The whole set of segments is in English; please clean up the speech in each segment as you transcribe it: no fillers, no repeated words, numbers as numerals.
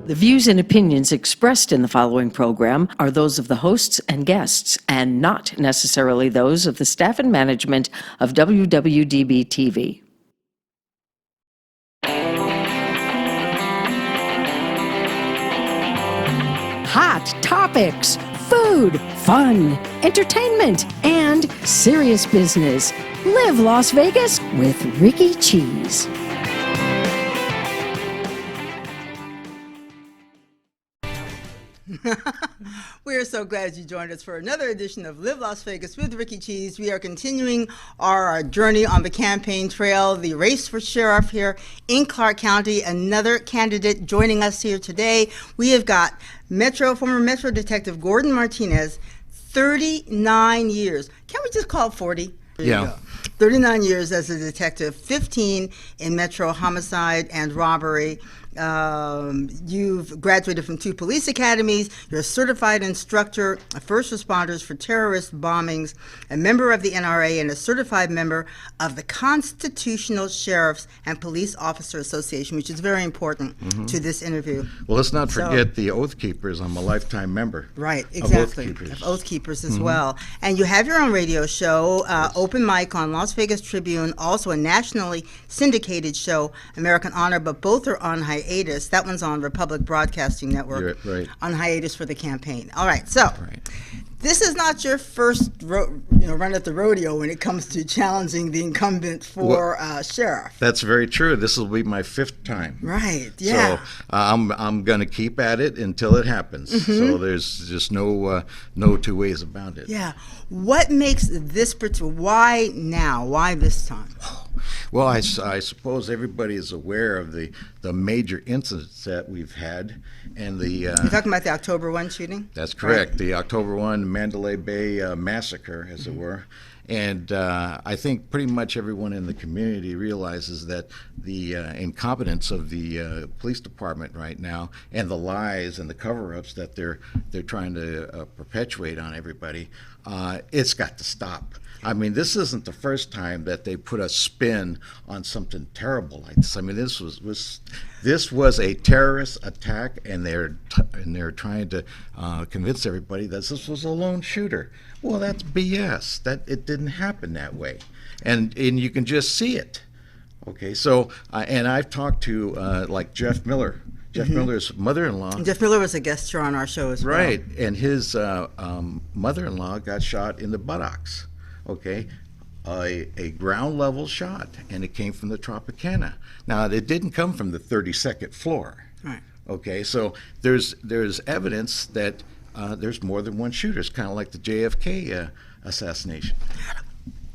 The views and opinions expressed in the following program are those of the hosts and guests, and not necessarily those of the staff and management of WWDB-TV. Hot topics, food, fun, entertainment, and serious business. Live Las Vegas with Rikki Cheese. We are so glad you joined us for another edition of Live Las Vegas with Rikki Cheese. We are continuing our journey on the campaign trail, the race for sheriff here in Clark County. Another candidate joining us here today. We have got former Metro Detective Gordon Martinez, 39 years. Can't we just call it 40? Yeah. 39 years as a detective, 15 in Metro homicide and robbery. You've graduated from 2 police academies. You're a certified instructor of first responders for terrorist bombings, a member of the NRA, and a certified member of the Constitutional Sheriffs and Police Officer Association, which is very important to this interview. Well, let's not forget the Oath Keepers. I'm a lifetime member. Right, exactly. Of Oath Keepers as well. And you have your own radio show, Open Mic on Las Vegas Tribune, also a nationally syndicated show, American Honor, but both are on hiatus. That one's on Republic Broadcasting Network, right. On hiatus for the campaign. All right, so this is not your first run at the rodeo when it comes to challenging the incumbent for sheriff. That's very true. This will be my 5th time. Right, yeah. So I'm going to keep at it until it happens. So there's just no 2 ways about it. Yeah. What makes this particular, why now? Why this time? Well, I suppose everybody is aware of the major incidents that we've had, and You're talking about the October 1 shooting? That's correct. Right. The October 1 Mandalay Bay massacre, as it were. And I think pretty much everyone in the community realizes that the incompetence of the police department right now, and the lies and the cover-ups that they're trying to perpetuate on everybody, it's got to stop. I mean, this isn't the first time that they put a spin on something terrible like this. I mean, this was a terrorist attack, and they're trying to convince everybody that this was a lone shooter. Well, that's BS. That it didn't happen that way, and you can just see it. Okay, so and I've talked to like Jeff Miller. Jeff Miller's mother-in-law. Jeff Miller was a guest here on our show as well. Right, and his mother-in-law got shot in the buttocks. Okay, a ground level shot, and it came from the Tropicana. Now, it didn't come from the 32nd floor. Right. Okay, so there's evidence that there's more than one shooter. It's kind of like the JFK assassination.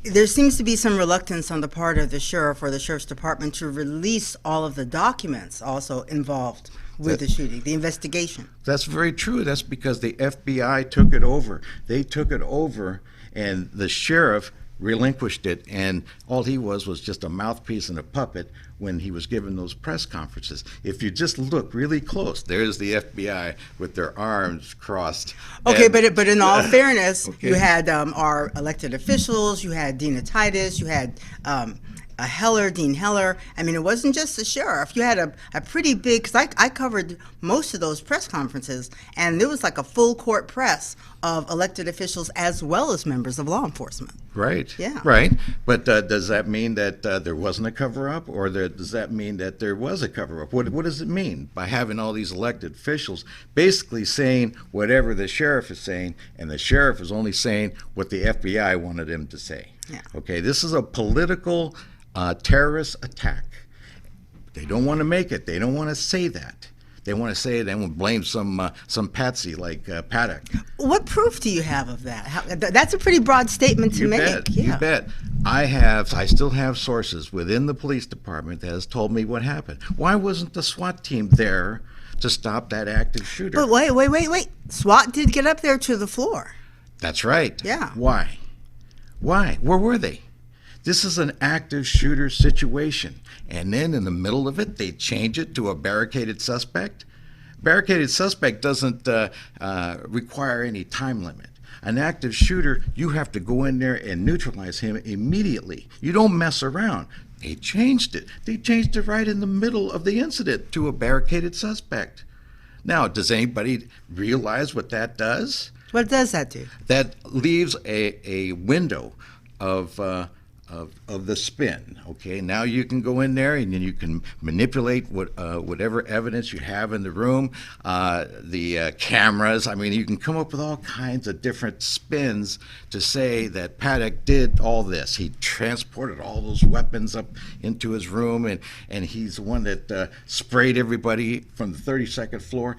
There seems to be some reluctance on the part of the sheriff or the sheriff's department to release all of the documents also involved with the shooting, the investigation. That's very true. That's because the FBI took it over. They took it over, and the sheriff relinquished it, and all he was just a mouthpiece and a puppet when he was giving those press conferences. If you just look really close, there's the FBI with their arms crossed. Okay, but in all fairness, you had our elected officials, you had Dina Titus, you had Dean Heller. I mean, it wasn't just the sheriff. You had a pretty big, because I covered most of those press conferences, and there was like a full court press of elected officials as well as members of law enforcement. Right. Yeah. Right. But does that mean that there wasn't a cover-up, or does that mean that there was a cover-up? What does it mean by having all these elected officials basically saying whatever the sheriff is saying, and the sheriff is only saying what the FBI wanted him to say? Yeah. Okay, this is a political terrorist attack. They don't want to make it. They don't want to say that. They want to say it and blame some patsy like Paddock. What proof do you have of that? That's a pretty broad statement to make. You bet. I still have sources within the police department that has told me what happened. Why wasn't the SWAT team there to stop that active shooter? But wait. SWAT did get up there to the floor. That's right. Yeah. Why? Where were they? This is an active shooter situation. And then in the middle of it, they change it to a barricaded suspect. Barricaded suspect doesn't require any time limit. An active shooter, you have to go in there and neutralize him immediately. You don't mess around. They changed it. They changed it right in the middle of the incident to a barricaded suspect. Now, does anybody realize what that does? What does that do? That leaves a window of the spin. Okay, now you can go in there and then you can manipulate whatever evidence you have in the room, the cameras. I mean, you can come up with all kinds of different spins to say that Paddock did all this. He transported all those weapons up into his room, and he's the one that sprayed everybody from the 32nd floor.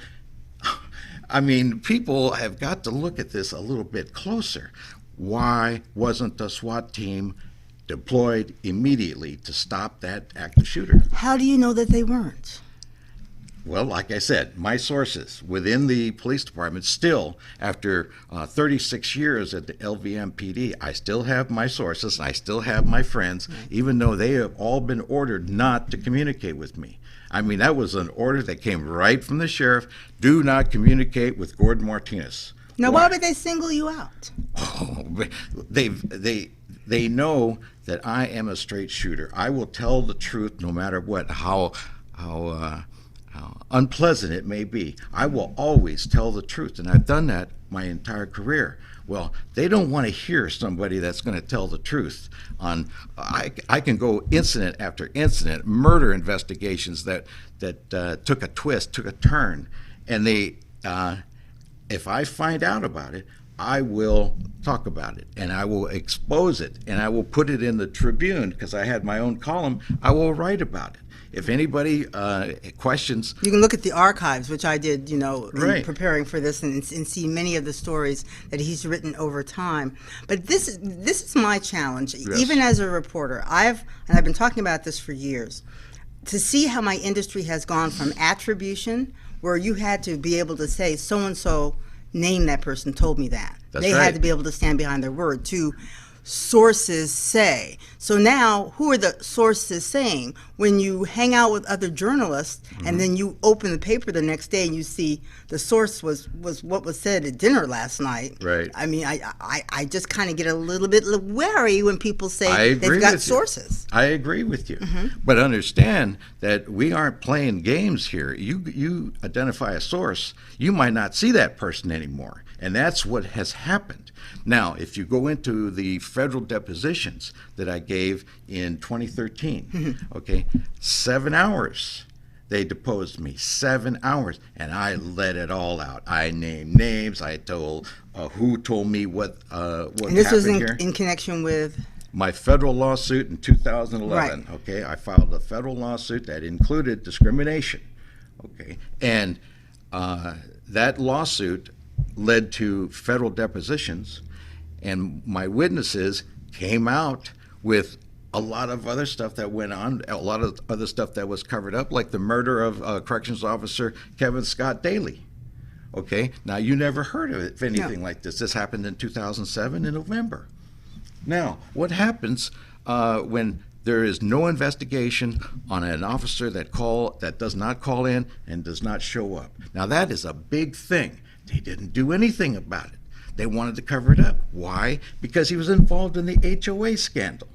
I mean, people have got to look at this a little bit closer. Why wasn't the SWAT team deployed immediately to stop that active shooter? How do you know that they weren't? Well, like I said, my sources within the police department still, after 36 years at the LVMPD, I still have my sources, and I still have my friends, even though they have all been ordered not to communicate with me. I mean, that was an order that came right from the sheriff. Do not communicate with Gordon Martinez. Now, why would they single you out? Oh, they know that I am a straight shooter. I will tell the truth no matter what, how unpleasant it may be. I will always tell the truth, and I've done that my entire career. Well, they don't want to hear somebody that's going to tell the truth. I can go incident after incident, murder investigations that took a twist, took a turn, and if I find out about it, I will talk about it, and I will expose it, and I will put it in the Tribune, because I had my own column. I will write about it. If anybody questions... You can look at the archives, which I did, in Right. preparing for this, and see many of the stories that he's written over time. But this is my challenge, Yes. even as a reporter. I've been talking about this for years, to see how my industry has gone from attribution, where you had to be able to say, so-and-so named that person, told me that. That's they right. had to be able to stand behind their word, to sources say. So now, who are the sources saying? When you hang out with other journalists, and then you open the paper the next day and you see the source was what was said at dinner last night. Right. I mean, I just kind of get a little bit wary when people I say agree they've got with you. sources. I agree with you. But understand that we aren't playing games here. You identify a source, you might not see that person anymore. And that's what has happened. Now, if you go into the federal depositions that I gave in 2013, okay, 7 hours. They deposed me, 7 hours, and I let it all out. I named names. I told who told me what And this was happened here. in connection with? My federal lawsuit in 2011. Right. Okay, I filed a federal lawsuit that included discrimination. Okay, and that lawsuit led to federal depositions, and my witnesses came out with a lot of other stuff that went on, a lot of other stuff that was covered up, like the murder of corrections officer Kevin Scott Daly. Okay, now you never heard of anything like this. This happened in 2007 in November. Now, what happens when there is no investigation on an officer that does not call in and does not show up? Now, that is a big thing. They didn't do anything about it. They wanted to cover it up. Why? Because he was involved in the HOA scandal.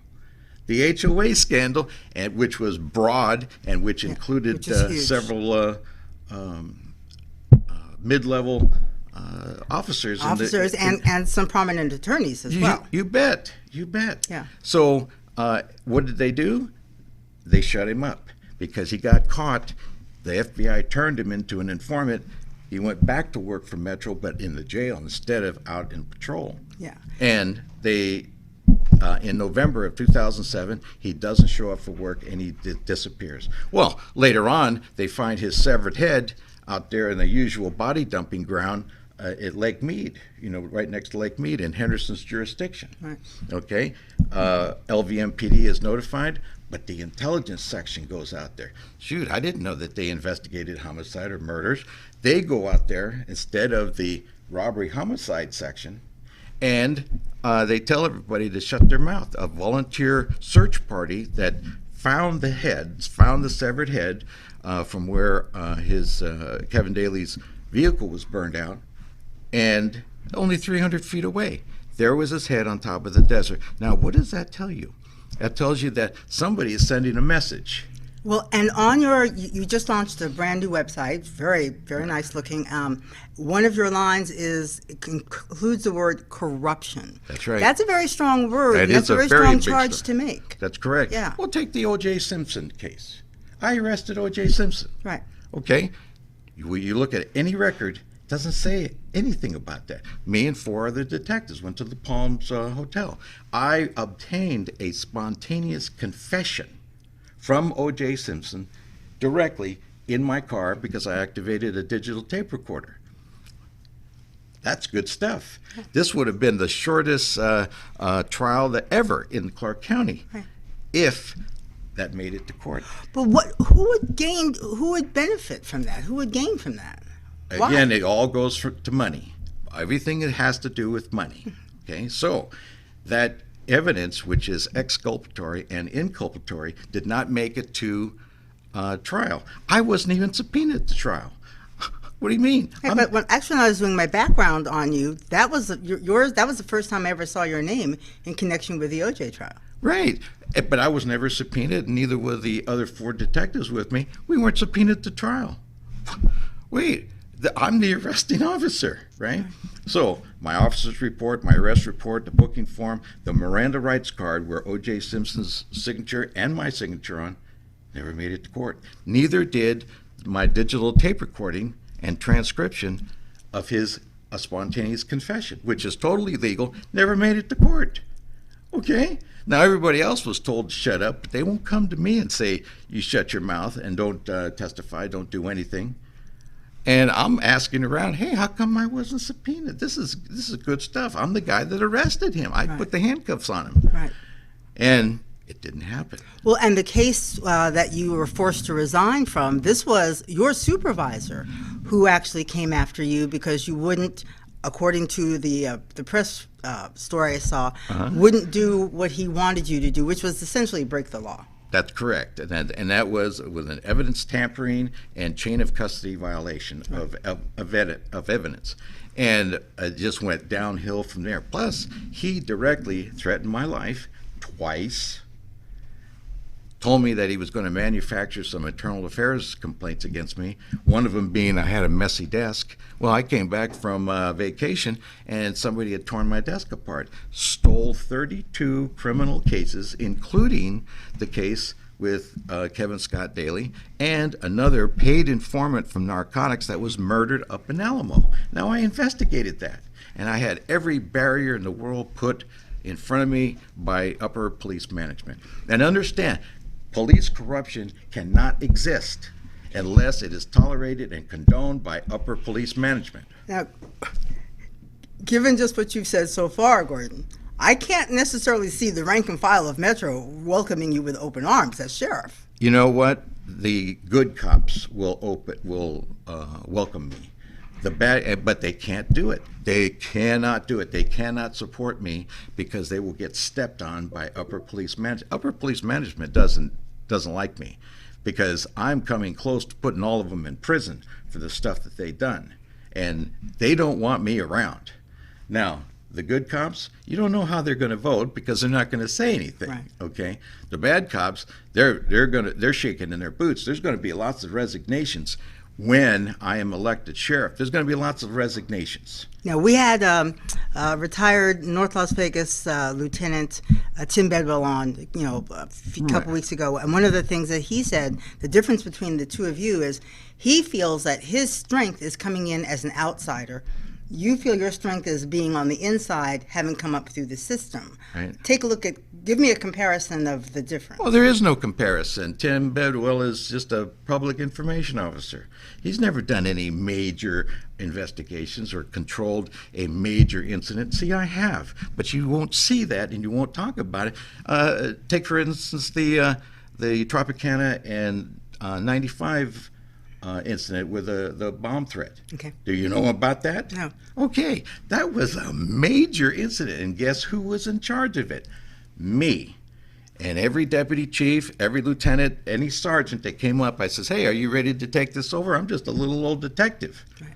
The HOA scandal, which was broad and which included which is huge. several mid-level officers. And some prominent attorneys as well. You bet. You bet. Yeah. So what did they do? They shut him up because he got caught. The FBI turned him into an informant. He went back to work for Metro, but in the jail instead of out in patrol. Yeah. And they, in November of 2007, he doesn't show up for work and he disappears. Well, later on, they find his severed head out there in the usual body dumping ground at Lake Mead, right next to Lake Mead in Henderson's jurisdiction. Right. Okay? LVMPD is notified, but the intelligence section goes out there. Shoot, I didn't know that they investigated homicide or murders. They go out there instead of the robbery homicide section, and they tell everybody to shut their mouth. A volunteer search party that found the severed head from where his Kevin Daly's vehicle was burned out, and only 300 feet away, there was his head on top of the desert. Now, what does that tell you? That tells you that somebody is sending a message. Well, and on your, you just launched a brand new website, very, very nice looking. One of your lines it includes the word corruption. That's right. That's a very strong word. That and is that's a very very strong big charge story. to make. That's correct. Yeah. Well, take the O.J. Simpson case. I arrested O.J. Simpson. Right. Okay? You look at any record, it doesn't say anything about that. Me and 4 other detectives went to the Palms Hotel. I obtained a spontaneous confession from O.J. Simpson directly in my car because I activated a digital tape recorder. That's good stuff. This would have been the shortest trial that ever in Clark County if that made it to court. But who would benefit from that? Who would gain from that? Why? Again, it all goes to money. Everything that has to do with money. Okay, so that evidence, which is exculpatory and inculpatory, did not make it to trial. I wasn't even subpoenaed to trial. What do you mean? Hey, but when I was doing my background on you, that was yours. That was the first time I ever saw your name in connection with the OJ trial. Right. But I was never subpoenaed, and neither were the other 4 detectives with me. We weren't subpoenaed to trial. Wait, I'm the arresting officer, right? So my officer's report, my arrest report, the booking form, the Miranda rights card where O.J. Simpson's signature and my signature on, never made it to court. Neither did my digital tape recording and transcription of his spontaneous confession, which is totally legal, never made it to court. Okay? Now, everybody else was told to shut up, but they won't come to me and say, you shut your mouth and don't testify, don't do anything. And I'm asking around, hey, how come I wasn't subpoenaed? This is good stuff. I'm the guy that arrested him. I put the handcuffs on him. Right. And it didn't happen. Well, and the case that you were forced to resign from, this was your supervisor who actually came after you because you wouldn't, according to the press story I saw, wouldn't do what he wanted you to do, which was essentially break the law. That's correct, and that was with an evidence tampering and chain of custody violation of evidence, and it just went downhill from there. Plus, he directly threatened my life twice. Told me that he was going to manufacture some internal affairs complaints against me, one of them being I had a messy desk. Well, I came back from vacation and somebody had torn my desk apart, stole 32 criminal cases, including the case with Kevin Scott Daly and another paid informant from narcotics that was murdered up in Alamo. Now, I investigated that, and I had every barrier in the world put in front of me by upper police management. And understand, police corruption cannot exist unless it is tolerated and condoned by upper police management. Now, given just what you've said so far, Gordon, I can't necessarily see the rank and file of Metro welcoming you with open arms as sheriff. You know what? The good cops will welcome me. The bad, but they can't do it. They cannot do it. They cannot support me because they will get stepped on by upper police management. Upper police management doesn't like me because I'm coming close to putting all of them in prison for the stuff that they've done, and they don't want me around. Now, the good cops, you don't know how they're going to vote because they're not going to say anything. Right. Okay, the bad cops, they're shaking in their boots. There's going to be lots of resignations. When I am elected sheriff, there's going to be lots of resignations. Now, we had retired North Las Vegas Lieutenant Tim Bedwell on, a couple weeks ago, and one of the things that he said, the difference between the two of you is he feels that his strength is coming in as an outsider. You feel your strength is being on the inside, having come up through the system. Right. Give me a comparison of the difference. Well, there is no comparison. Tim Bedwell is just a public information officer. He's never done any major investigations or controlled a major incident. See, I have, but you won't see that and you won't talk about it. Take, for instance, the Tropicana and 95 incident with the bomb threat. Okay. Do you know about that? No. Okay, that was a major incident, and guess who was in charge of it? Me. And every deputy chief, every lieutenant, any sergeant that came up, I says, hey, are you ready to take this over? I'm just a little old detective. Right.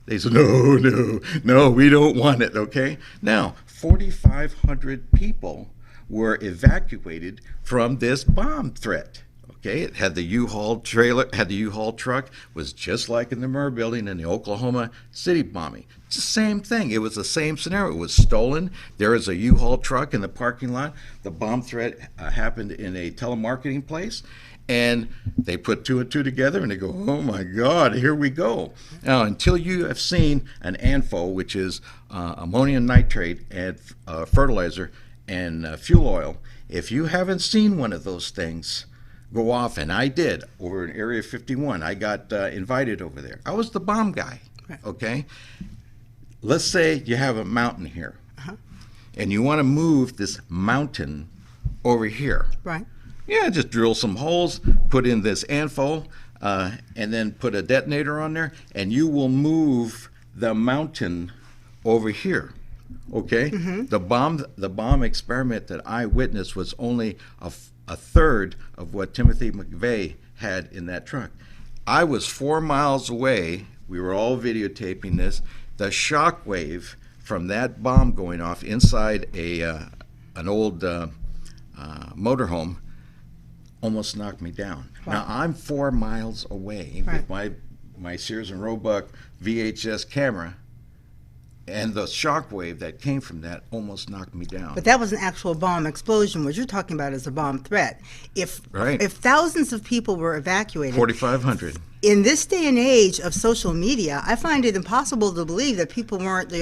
They said, no, we don't want it, okay? Now, 4,500 people were evacuated from this bomb threat. Okay, it had the U-Haul trailer, had the U-Haul truck, was just like in the Murrah building in the Oklahoma City bombing. It's the same thing. It was the same scenario. It was stolen. There is a U-Haul truck in the parking lot. The bomb threat happened in a telemarketing place. And they put two and two together and they go, oh my God, here we go. Now, until you have seen an ANFO, which is ammonium nitrate and fertilizer and fuel oil, if you haven't seen one of those things go off, and I did over in Area 51, I got invited over there. I was the bomb guy, okay? Let's say you have a mountain here, and you want to move this mountain over here. Right. Yeah, just drill some holes, put in this ANFO, and then put a detonator on there, and you will move the mountain over here. Okay? The bomb experiment that I witnessed was only a third of what Timothy McVeigh had in that truck. I was 4 miles away. We were all videotaping this. The shock wave from that bomb going off inside an old motorhome almost knocked me down. Wow. Now I'm 4 miles away with my Sears and Roebuck VHS camera, and the shock wave that came from that almost knocked me down. But that was an actual bomb explosion. What you're talking about is a bomb threat. If thousands of people were evacuated, 4,500. In this day and age of social media, I find it impossible to believe that people weren't,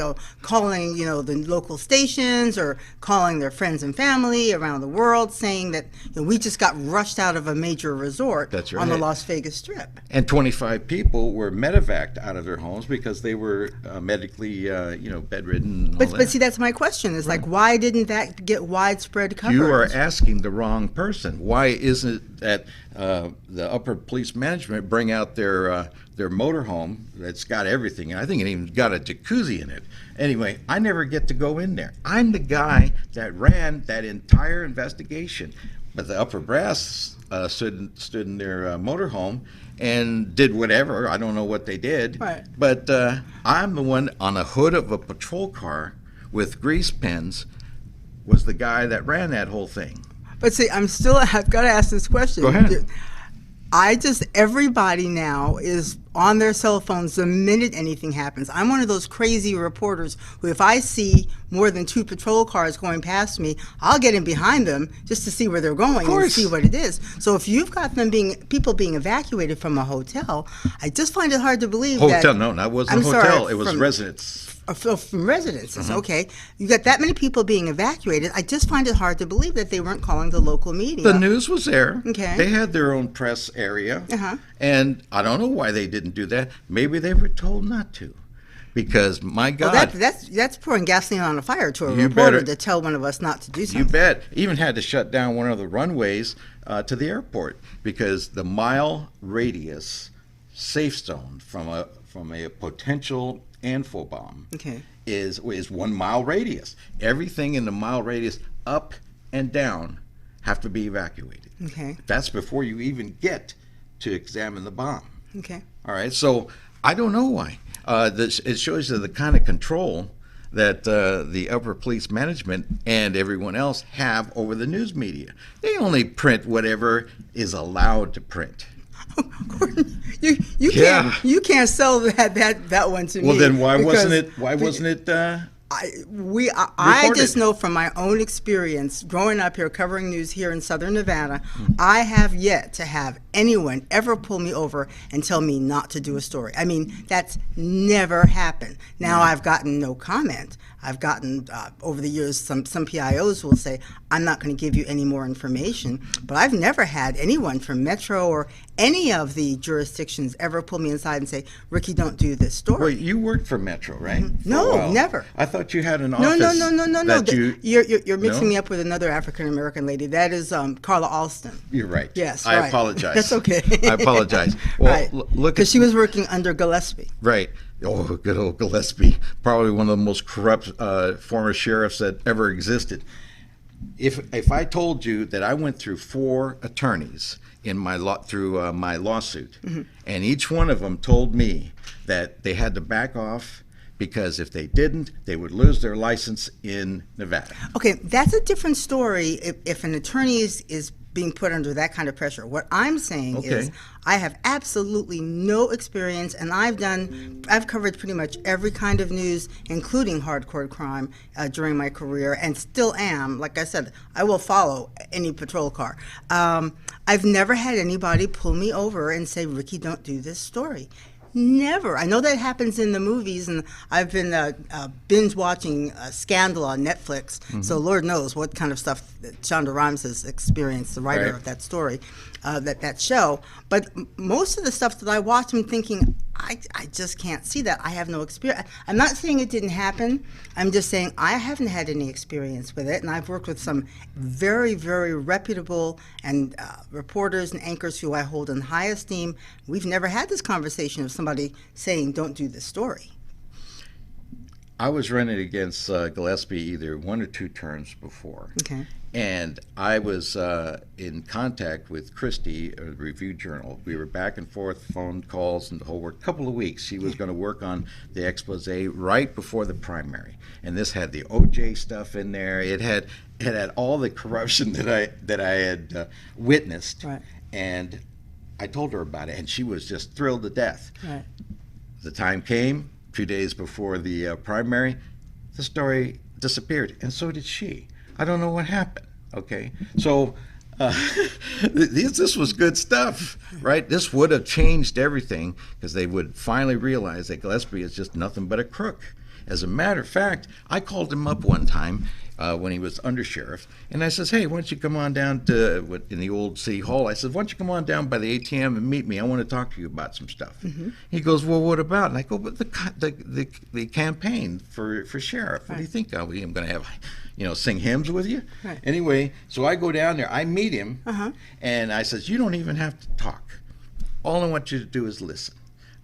calling, the local stations or calling their friends and family around the world saying that we just got rushed out of a major resort. That's right. On the Las Vegas Strip. And 25 people were medevaced out of their homes because they were medically, bedridden. And all But see, that's my question. Is like, why didn't that get widespread coverage? You are asking the wrong person. Why isn't it that the Upper Police Management bring out their motorhome that's got everything, and I think it even got a jacuzzi in it. Anyway, I never get to go in there. I'm the guy that ran that entire investigation. But the upper brass stood in their motorhome and did whatever. I don't know what they did. Right. But I'm the one on the hood of a patrol car with grease pens was the guy that ran that whole thing. But see, I've got to ask this question. Go ahead. Everybody now is on their cell phones the minute anything happens. I'm one of those crazy reporters who, if I see more than 2 patrol cars going past me, I'll get in behind them just to see where they're going and see what it is. So if you've got people being evacuated from a hotel, I just find it hard to believe that. Hotel? No, that wasn't a hotel. It was residence. From residences, okay. You got that many people being evacuated. I just find it hard to believe that they weren't calling the local media. The news was there. Okay. They had their own press area. And I don't know why they didn't do that. Maybe they were told not to. Because, my God. Well, that's pouring gasoline on a fire to a reporter to tell one of us not to do something. You bet. Even had to shut down one of the runways to the airport because the mile radius safe zone from a potential ANFO bomb is 1 mile radius. Everything in the mile radius up and down have to be evacuated. Okay. That's before you even get to examine the bomb. Okay. All right. So I don't know why. It shows you the kind of control that the Upper Police Management and everyone else have over the news media. They only print whatever is allowed to print. You can't sell that one to me. Well, then why wasn't it? I just know from my own experience growing up here covering news here in Southern Nevada, I have yet to have anyone ever pull me over and tell me not to do a story. I mean, that's never happened. Now I've gotten no comment. I've gotten over the years some PIOs will say, I'm not going to give you any more information, but I've never had anyone from Metro or any of the jurisdictions ever pull me inside and say, Rikki, don't do this story. Well, you worked for Metro, right? No, never. I thought you had an office. No. You're mixing me up with another African American lady. That is Carla Alston. You're right. Yes, I right. apologize. That's okay. I apologize. Well, right. Look, because she was working under Gillespie. Right. Oh, good old Gillespie. Probably one of the most corrupt former sheriffs that ever existed. If I told you that I went through 4 attorneys in my my lawsuit, and each one of them told me that they had to back off because if they didn't, they would lose their license in Nevada. Okay, that's a different story if an attorney is being put under that kind of pressure. What I'm saying Okay. is I have absolutely no experience, and I've covered pretty much every kind of news, including hardcore crime, during my career, and still am. Like I said, I will follow any patrol car. I've never had anybody pull me over and say, Rikki, don't do this story. Never. I know that happens in the movies, and I've been binge watching Scandal on Netflix, so Lord knows what kind of stuff that Shonda Rhimes has experienced, the writer Right. of that story, that show. But most of the stuff that I watch, I'm thinking, I just can't see that. I have no experience. I'm not saying it didn't happen. I'm just saying I haven't had any experience with it, and I've worked with some very, very reputable and reporters and anchors who I hold in high esteem. We've never had this conversation of somebody saying, don't do this story. I was running against Gillespie either one or two terms before. Okay. And I was in contact with Christy, of the Review Journal. We were back and forth, phone calls, and the whole work. A couple of weeks, she was going to work on the expose right before the primary. And this had the OJ stuff in there. It had all the corruption that I had witnessed. Right. And I told her about it, and she was just thrilled to death. Right. The time came, 2 days before the primary, the story disappeared, and so did she. I don't know what happened, okay? So this was good stuff, right? This would have changed everything because they would finally realize that Gillespie is just nothing but a crook. As a matter of fact, I called him up one time when he was undersheriff, and I says, hey, why don't you come on down to in the old city hall? I said, why don't you come on down by the ATM and meet me? I want to talk to you about some stuff. He goes, well, what about? And I go, but the campaign for sheriff. What do you think? I'm going to have, sing hymns with you? Right. Anyway, so I go down there, I meet him, and I says, you don't even have to talk. All I want you to do is listen.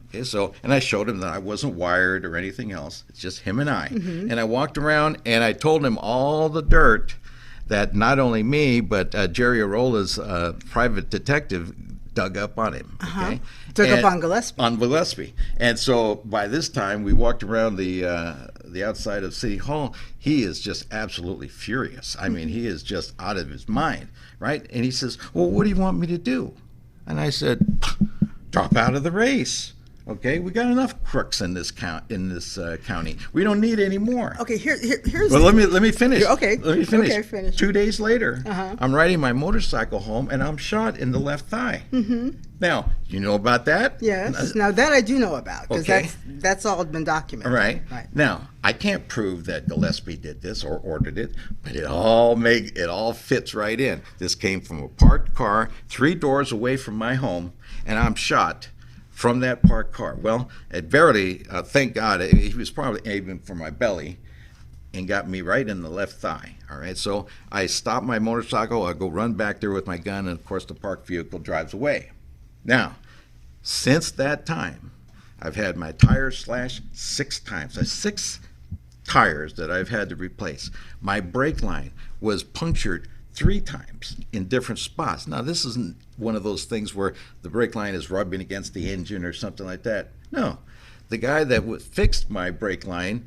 Okay, so, and I showed him that I wasn't wired or anything else. It's just him and I. And I walked around and I told him all the dirt that not only me, but Jerry Arola's private detective dug up on him. Okay? Dug up on Gillespie. On Gillespie. And so by this time, we walked around the outside of City Hall. He is just absolutely furious. I mean, he is just out of his mind, right? And he says, well, what do you want me to do? And I said, drop out of the race. Okay, we got enough crooks in this county. We don't need any more. Okay, here's. Well, let me finish. Okay. Let me finish. Okay, finish. 2 days later, I'm riding my motorcycle home and I'm shot in the left thigh. Now, you know about that? Yes. Now that I do know about, because Okay. that's all been documented. Right. Right. Now, I can't prove that Gillespie did this or ordered it, but it all fits right in. This came from a parked car 3 doors away from my home, and I'm shot from that parked car. Well, it verily, thank God, he was probably aiming for my belly and got me right in the left thigh. All right, so I stop my motorcycle, I go run back there with my gun, and of course the parked vehicle drives away. Now, since that time, I've had my tires slashed 6 times. That's 6 tires that I've had to replace. My brake line was punctured 3 times in different spots. Now, this isn't one of those things where the brake line is rubbing against the engine or something like that. No. The guy that fixed my brake line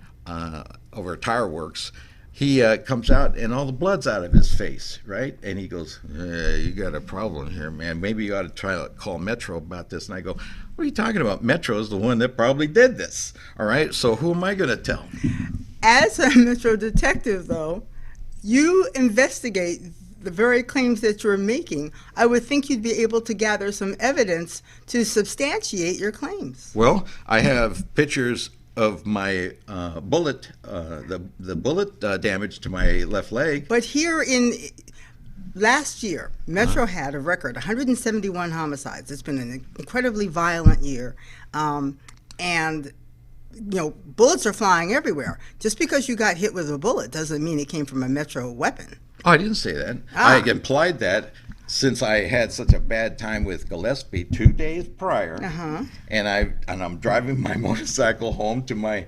over at Tire Works, he comes out and all the blood's out of his face, right? And he goes, you got a problem here, man. Maybe you ought to try to call Metro about this. And I go, what are you talking about? Metro's the one that probably did this. All right, so who am I going to tell? As a Metro detective, though, you investigate the very claims that you're making. I would think you'd be able to gather some evidence to substantiate your claims. Well, I have pictures of my bullet, the bullet damage to my left leg. But here in last year, Metro had a record 171 homicides. It's been an incredibly violent year, and bullets are flying everywhere. Just because you got hit with a bullet doesn't mean it came from a Metro weapon. Oh, I didn't say that. I implied that since I had such a bad time with Gillespie 2 days prior, and I'm driving my motorcycle home to my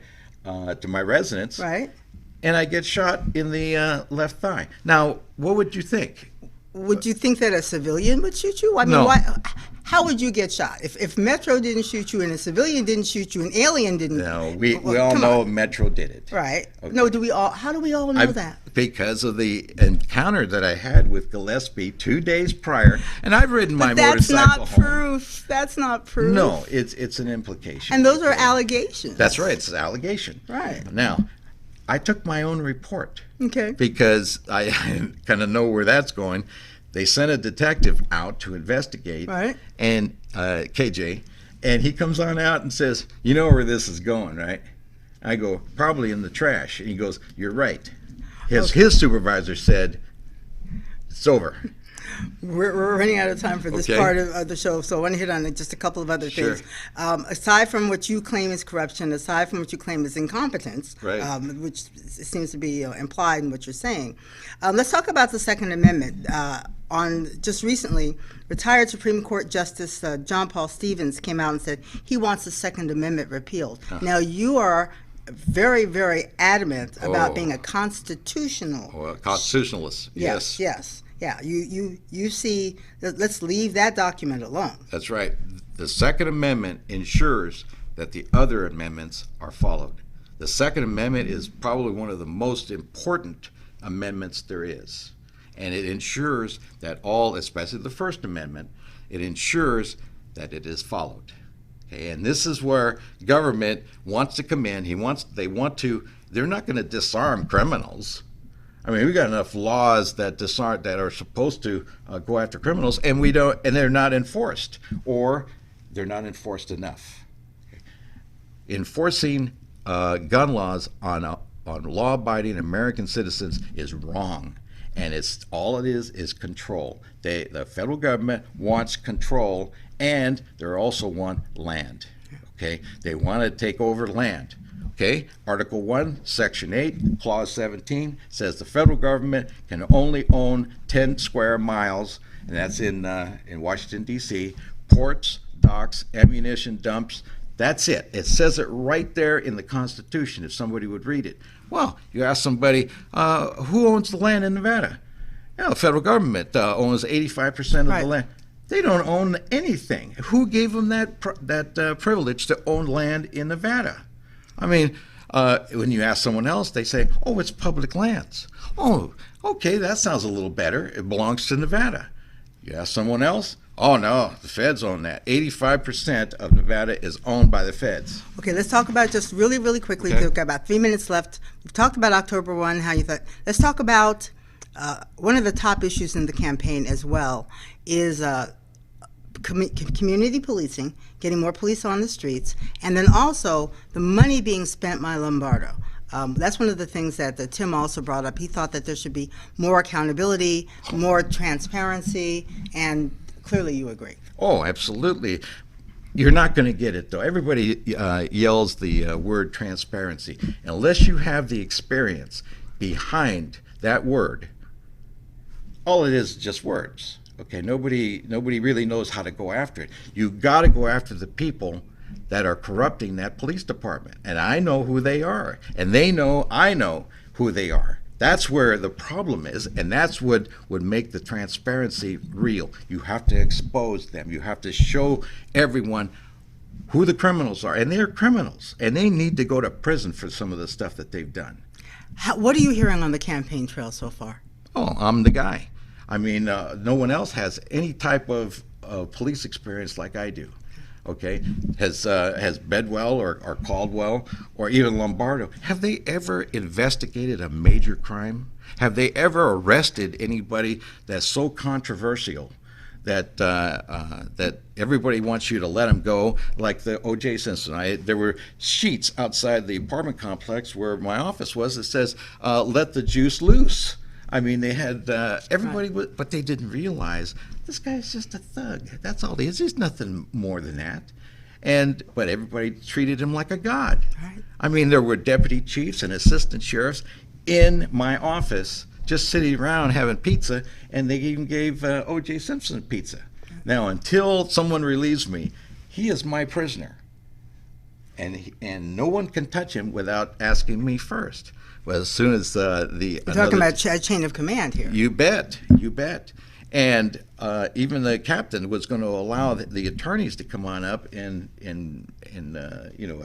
residence, Right. and I get shot in the left thigh. Now, what would you think? Would you think that a civilian would shoot you? I mean, No. how would you get shot? If Metro didn't shoot you and a civilian didn't shoot you, an alien didn't. No, we Well, all come know on. Metro did it. Right. Okay. No, do we all? How do we all know that? Because of the encounter that I had with Gillespie 2 days prior, and I've ridden my But that's motorcycle not home. proof. That's not proof. No, it's an implication. And those are Okay. allegations. That's right. It's an allegation. Right. Now, I took my own report Okay. because I kind of know where that's going. They sent a detective out to investigate, Right. and KJ, and he comes on out and says, "You know where this is going, right?" I go, "Probably in the trash." And he goes, "You're right." His supervisor said, "It's over." We're running out of time for this Okay. part of the show, so I want to hit on just a couple of other Sure. things. Aside from what you claim is corruption, aside from what you claim is incompetence, Right. Which seems to be implied in what you're saying, let's talk about the Second Amendment. On just recently, retired Supreme Court Justice John Paul Stevens came out and said he wants the Second Amendment repealed. Now, you are very, very adamant about Oh. being a constitutional. Well, constitutionalist. Yes, yes. Yeah, you see, let's leave that document alone. That's right. The Second Amendment ensures that the other amendments are followed. The Second Amendment is probably one of the most important amendments there is. And it ensures that all, especially the First Amendment, it ensures that it is followed. Okay, and this is where government wants to come in. They're not going to disarm criminals. I mean, we got enough laws that are supposed to go after criminals, and we don't, and they're not enforced, or they're not enforced enough. Okay. Enforcing gun laws on law-abiding American citizens is wrong, and all it is control. The federal government wants control, and they also want land. Okay, they want to take over land. Okay, Article 1, Section 8, Clause 17 says the federal government can only own 10 square miles, and that's in Washington, D.C., ports, docks, ammunition dumps. That's it. It says it right there in the Constitution if somebody would read it. Well, you ask somebody, who owns the land in Nevada? The federal government owns 85% of Right. the land. They don't own anything. Who gave them that privilege to own land in Nevada? I mean, when you ask someone else, they say, "Oh, it's public lands." Oh, okay, that sounds a little better. It belongs to Nevada. You ask someone else, "Oh, no, the feds own that." 85% of Nevada is owned by the feds. Okay, let's talk about just really, really quickly. Okay. We've got about 3 minutes left. We've talked about October 1, how you thought. Let's talk about one of the top issues in the campaign as well is community policing, getting more police on the streets, and then also the money being spent by Lombardo. That's one of the things that Tim also brought up. He thought that there should be more accountability, more transparency, and clearly you agree. Oh, absolutely. You're not going to get it, though. Everybody yells the word transparency. Unless you have the experience behind that word, all it is just words. Okay, nobody really knows how to go after it. You got to go after the people that are corrupting that police department, and I know who they are, and I know who they are. That's where the problem is, and that's what would make the transparency real. You have to expose them. You have to show everyone who the criminals are, and they're criminals, and they need to go to prison for some of the stuff that they've done. What are you hearing on the campaign trail so far? Oh, I'm the guy. I mean, no one else has any type of police experience like I do. Okay, has Bedwell or Caldwell or even Lombardo, have they ever investigated a major crime? Have they ever arrested anybody that's so controversial that that everybody wants you to let them go, like the O.J. Simpson? There were sheets outside the apartment complex where my office was that says, "Let the juice loose." I mean, they had everybody, but they didn't realize this guy's just a thug. That's all he is. He's nothing more than that. But everybody treated him like a god. Right. I mean, there were deputy chiefs and assistant sheriffs in my office just sitting around having pizza, and they even gave O.J. Simpson pizza. Now, until someone relieves me, he is my prisoner, and no one can touch him without asking me first. Well, as soon as We're talking about chain of command here. You bet, you bet. And even the captain was going to allow the attorneys to come on up and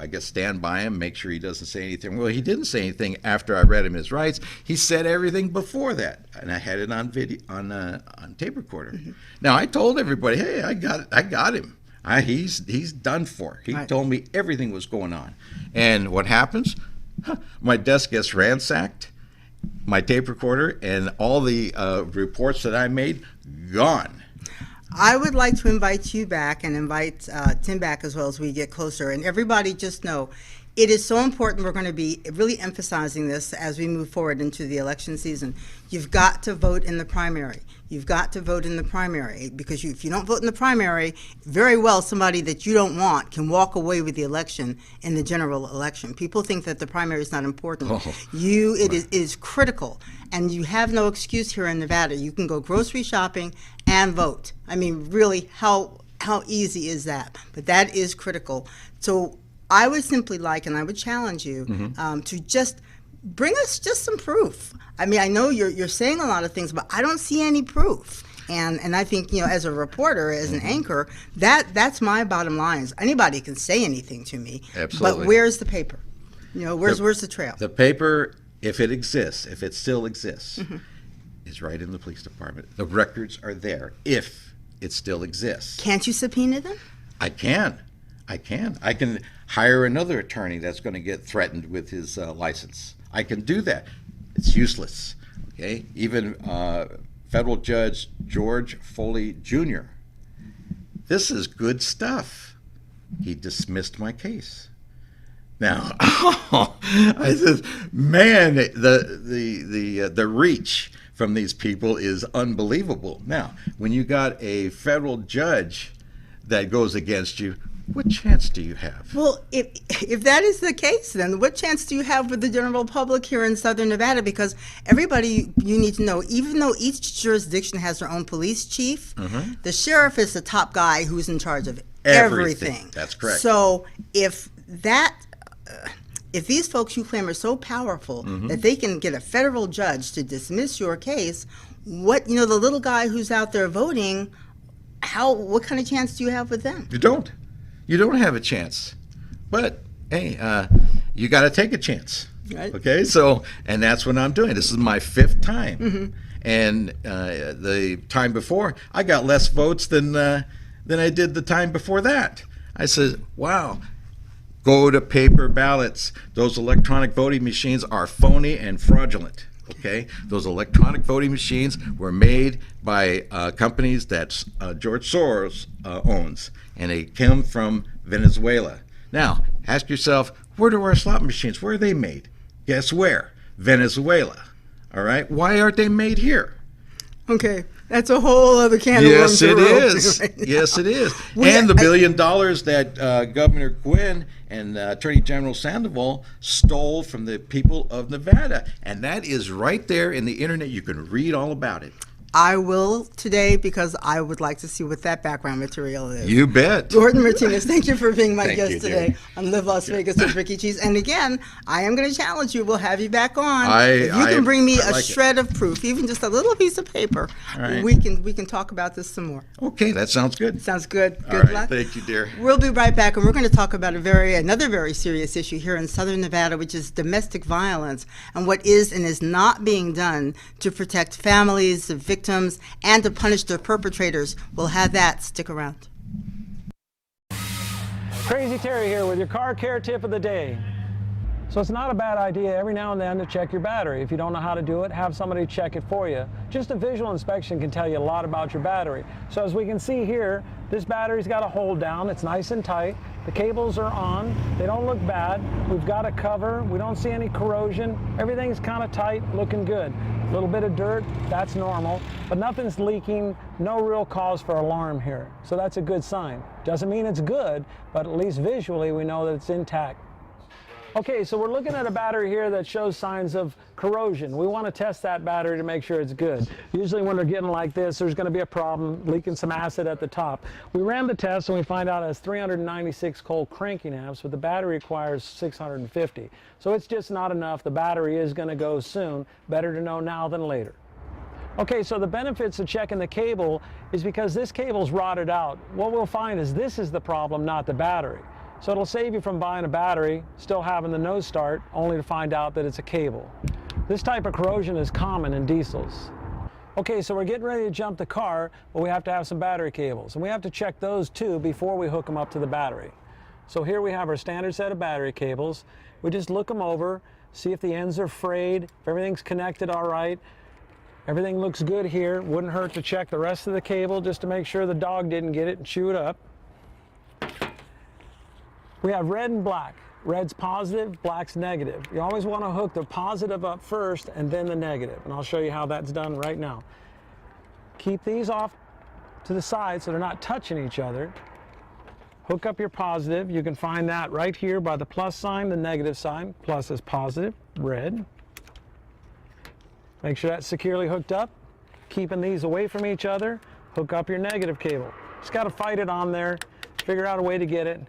I guess stand by him, make sure he doesn't say anything. Well, he didn't say anything after I read him his rights. He said everything before that, and I had it on video on tape recorder. Now I told everybody, hey, I got him. He's done for. He told me everything was going on. And what happens? My desk gets ransacked, my tape recorder, and all the reports that I made, gone. I would like to invite you back and invite Tim back as well as we get closer. And everybody just know, it is so important. We're going to be really emphasizing this as we move forward into the election season. You've got to vote in the primary. You've got to vote in the primary, because if you don't vote in the primary, very well somebody that you don't want can walk away with the election in the general election. People think that the primary is not important. It is critical, and you have no excuse here in Nevada. You can go grocery shopping and vote. I mean, really, how easy is that? But that is critical. So I would simply like, and I would challenge you to just bring us just some proof. I mean, I know you're saying a lot of things, but I don't see any proof. And I think, as a reporter, as an anchor, that's my bottom line. Is anybody can say anything to me. Absolutely. But where's the paper? Where's the trail? The paper, if it exists, if it still exists, is right in the police department. The records are there if it still exists. Can't you subpoena them? I can. I can hire another attorney that's going to get threatened with his license. I can do that. It's useless. Okay? Even federal judge George Foley Jr. This is good stuff. He dismissed my case. Now, I said, man, the reach from these people is unbelievable. Now, when you got a federal judge that goes against you, what chance do you have? Well, if that is the case, then what chance do you have with the general public here in Southern Nevada? Because everybody, you need to know, even though each jurisdiction has their own police chief, the sheriff is the top guy who's in charge of everything. That's correct. So if these folks you claim are so powerful that they can get a federal judge to dismiss your case, the little guy who's out there voting, what kind of chance do you have with them? You don't have a chance. But hey, you got to take a chance. Right. Okay, and that's what I'm doing. This is my 5th time, and the time before I got less votes than I did the time before that. I said, wow. Go to paper ballots. Those electronic voting machines are phony and fraudulent. Okay, those electronic voting machines were made by companies that George Soros owns, and they come from Venezuela. Now, ask yourself, where do our slot machines? Where are they made? Guess where? Venezuela. All right. Why aren't they made here? Okay, that's a whole other can of worms. Yes, it is. Yes, it is. And the $1 billion that Governor Gwynn and Attorney General Sandoval stole from the people of Nevada. And that is right there in the internet. You can read all about it. I will today, because I would like to see what that background material is. You bet. Gordon Martinez, thank you for being my Thank guest you, today dear. on Live Las Vegas with Rikki Cheese. And again, I am going to challenge you. We'll have you back on. If you can bring me a shred of proof, even just a little piece of paper, right. we can talk about this some more. Okay, that sounds good. Sounds good. All Good right, luck. thank you, dear. We'll be right back, and we're going to talk about another very serious issue here in Southern Nevada, which is domestic violence and what is and is not being done to protect families of victims and to punish their perpetrators. We'll have that. Stick around. Crazy Terry here with your car care tip of the day. So it's not a bad idea every now and then to check your battery. If you don't know how to do it, have somebody check it for you. Just a visual inspection can tell you a lot about your battery. So as we can see here, this battery's got a hold down. It's nice and tight. The cables are on. They don't look bad. We've got a cover. We don't see any corrosion. Everything's kind of tight, looking good. A little bit of dirt, that's normal, but nothing's leaking. No real cause for alarm here. So that's a good sign. Doesn't mean it's good, but at least visually we know that it's intact. Okay, so we're looking at a battery here that shows signs of corrosion. We want to test that battery to make sure it's good. Usually when they're getting like this, there's going to be a problem, leaking some acid at the top. We ran the test and we find out it has 396 cold cranking amps, but the battery requires 650. So it's just not enough. The battery is going to go soon. Better to know now than later. Okay, so the benefits of checking the cable is because this cable's rotted out. What we'll find is this is the problem, not the battery. So it'll save you from buying a battery, still having the no start, only to find out that it's a cable. This type of corrosion is common in diesels. Okay, so we're getting ready to jump the car, but we have to have some battery cables. And we have to check those too before we hook them up to the battery. So here we have our standard set of battery cables. We just look them over, see if the ends are frayed, if everything's connected all right. Everything looks good here. Wouldn't hurt to check the rest of the cable just to make sure the dog didn't get it and chew it up. We have red and black. Red's positive, black's negative. You always want to hook the positive up first and then the negative. And I'll show you how that's done right now. Keep these off to the side so they're not touching each other. Hook up your positive. You can find that right here by the plus sign, the negative sign. Plus is positive, red. Make sure that's securely hooked up. Keeping these away from each other. Hook up your negative cable. Just got to fight it on there. Figure out a way to get it.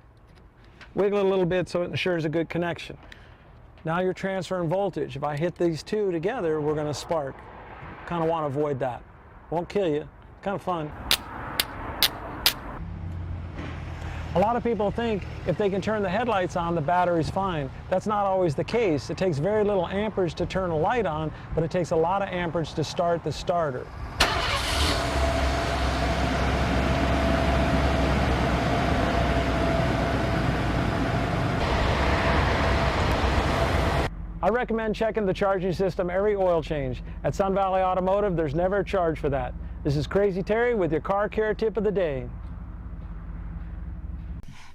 Wiggle it a little bit so it ensures a good connection. Now you're transferring voltage. If I hit these two together, we're going to spark. Kind of want to avoid that. Won't kill you. Kind of fun. A lot of people think if they can turn the headlights on, the battery's fine. That's not always the case. It takes very little amperage to turn a light on, but it takes a lot of amperage to start the starter. I recommend checking the charging system every oil change. At Sun Valley Automotive, there's never a charge for that. This is Crazy Terry with your car care tip of the day.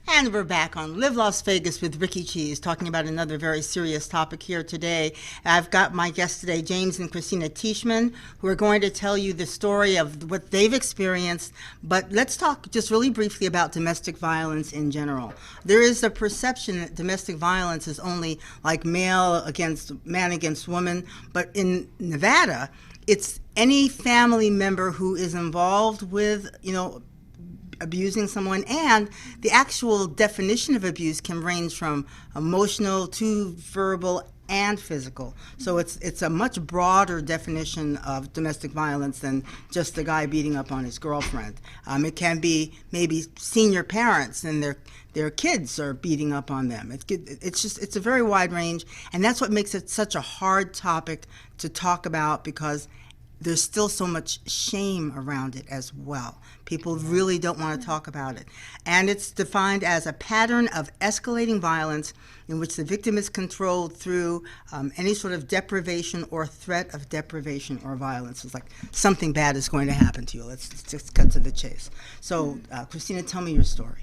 And we're back on Live Las Vegas with Rikki Cheese, talking about another very serious topic here today. I've got my guests today, James and Christina Teichman, who are going to tell you the story of what they've experienced. But let's talk just really briefly about domestic violence in general. There is a perception that domestic violence is only like man against woman. But in Nevada, it's any family member who is involved with, abusing someone, and the actual definition of abuse can range from emotional to verbal and physical. So it's a much broader definition of domestic violence than just the guy beating up on his girlfriend. It can be maybe senior parents and their kids are beating up on them. It's a very wide range, and that's what makes it such a hard topic to talk about, because there's still so much shame around it as well. People really don't want to talk about it. And it's defined as a pattern of escalating violence in which the victim is controlled through any sort of deprivation or threat of deprivation or violence. It's like something bad is going to happen to you. Let's just cut to the chase. So, Christina, tell me your story.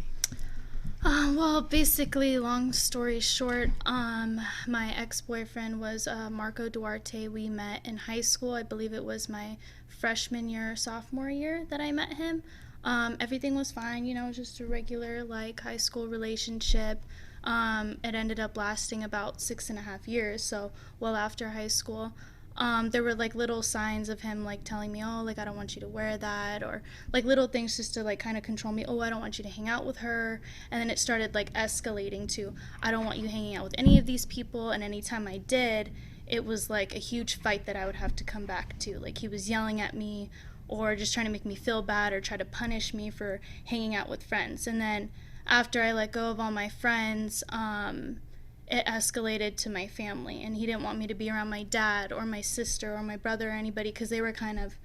Well, basically, long story short, my ex-boyfriend was Marco Duarte. We met in high school. I believe it was my freshman year, sophomore year that I met him. Everything was fine, it was just a regular, high school relationship. It ended up lasting about 6.5 years, so well after high school. There were little signs of him telling me, I don't want you to wear that, or little things just to kind of control me. I don't want you to hang out with her. And then it started escalating to, I don't want you hanging out with any of these people. And anytime I did, it was a huge fight that I would have to come back to. He was yelling at me or just trying to make me feel bad or try to punish me for hanging out with friends. And then after I let go of all my friends, it escalated to my family, and he didn't want me to be around my dad or my sister or my brother or anybody, because they were kind of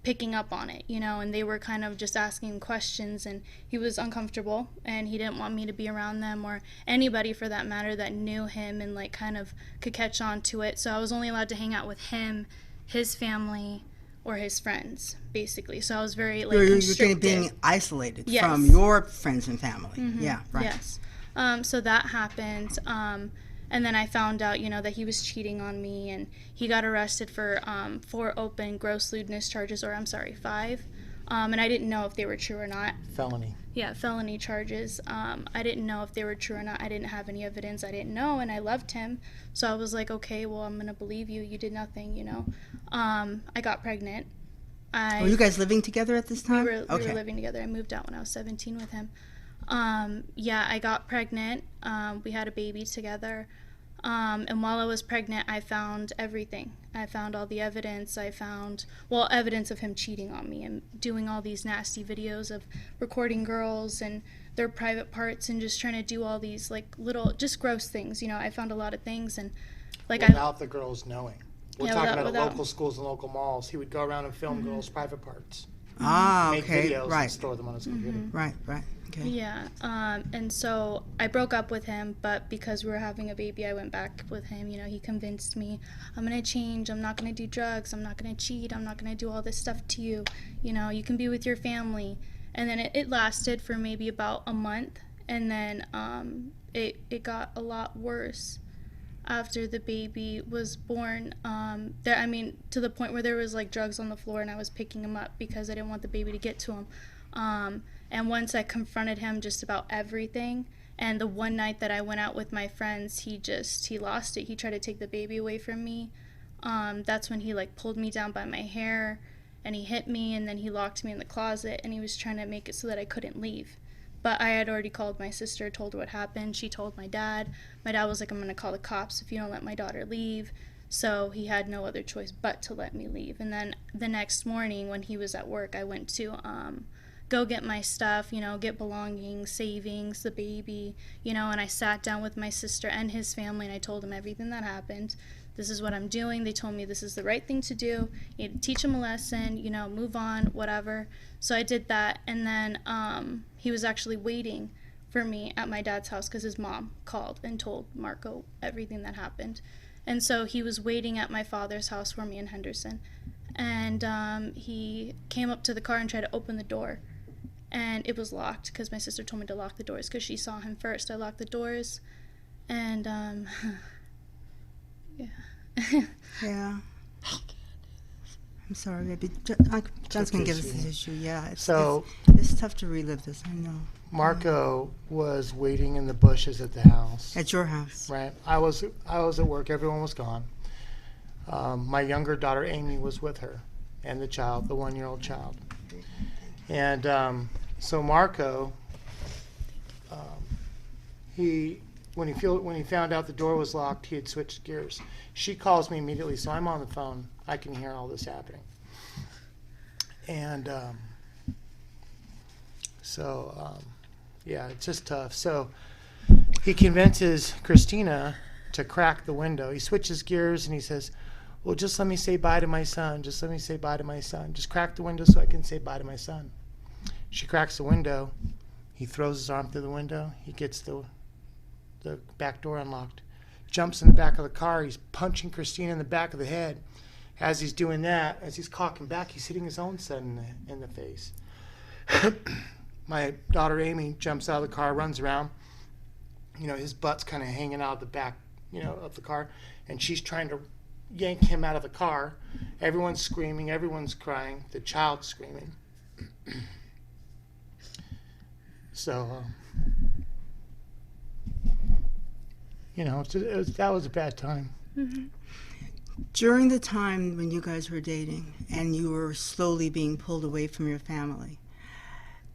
picking up on it, and they were kind of just asking questions, and he was uncomfortable, and he didn't want me to be around them or anybody for that matter that knew him and kind of could catch on to it. So I was only allowed to hang out with him, his family, or his friends, basically. So I was very constricted. You're being isolated Yes. from your friends and family. Mm-hmm. Yeah, right. Yes. So that happened, and then I found out, that he was cheating on me, and he got arrested for 4 open gross lewdness charges, 5, and I didn't know if they were true or not. Felony. Yeah, felony charges. I didn't know if they were true or not. I didn't have any evidence. I didn't know, and I loved him, so I was like, okay, well, I'm gonna believe you. You did nothing, I got pregnant. Were you guys living together at this time? We were living together. I moved out when I was 17 with him. I got pregnant. We had a baby together. And while I was pregnant, I found everything. I found all the evidence. I found, well, evidence of him cheating on me and doing all these nasty videos of recording girls and their private parts and just trying to do all these like little, just gross things. You know, I found a lot of things, and like Without the girls knowing. We're Yeah, talking without- about local schools and local malls. He would go around and film girls' private parts, Ah, make okay, videos, and right, store them on his computer. right, okay. Yeah, and so I broke up with him, but because we were having a baby, I went back with him. You know, he convinced me, I'm gonna change, I'm not gonna do drugs, I'm not gonna cheat, I'm not gonna do all this stuff to you. You know, you can be with your family. And then it lasted for maybe about a month, and then it got a lot worse after the baby was born. To the point where there was like drugs on the floor, and I was picking him up because I didn't want the baby to get to him. And once I confronted him just about everything, and the one night that I went out with my friends, he lost it. He tried to take the baby away from me. That's when he like pulled me down by my hair, and he hit me, and then he locked me in the closet, and he was trying to make it so that I couldn't leave. But I had already called my sister, told her what happened. She told my dad. My dad was like, I'm going to call the cops if you don't let my daughter leave. So he had no other choice but to let me leave. And then the next morning when he was at work, I went to go get my stuff, you know, get belongings, savings, the baby, you know, and I sat down with my sister and his family, and I told them everything that happened. This is what I'm doing. They told me this is the right thing to do. You need to teach him a lesson, you know, move on, whatever. So I did that, and then he was actually waiting for me at my dad's house because his mom called and told Marco everything that happened. And so he was waiting at my father's house for me in Henderson. And he came up to the car and tried to open the door. And it was locked because my sister told me to lock the doors because she saw him first. I locked the doors, and yeah. Yeah. I'm sorry, baby. John's going to give us the issue. Yeah, it's tough to relive this, I know. Marco was waiting in the bushes at the house. At your house. Right. I was at work. Everyone was gone. My younger daughter Amy was with her, and the child, the 1-year-old child. And so Marco, when he found out the door was locked, he had switched gears. She calls me immediately, so I'm on the phone. I can hear all this happening. And yeah, it's just tough. So he convinces Christina to crack the window. He switches gears and he says, well, just let me say bye to my son. Just let me say bye to my son. Just crack the window so I can say bye to my son. She cracks the window. He throws his arm through the window. He gets the back door unlocked. Jumps in the back of the car. He's punching Christina in the back of the head. As he's doing that, as he's cocking back, he's hitting his own son in the face. My daughter Amy jumps out of the car, runs around. You know, his butt's kind of hanging out the back, you know, of the car, and she's trying to yank him out of the car. Everyone's screaming, everyone's crying, the child's screaming. So, you know, that was a bad time. Mm-hmm. During the time when you guys were dating and you were slowly being pulled away from your family,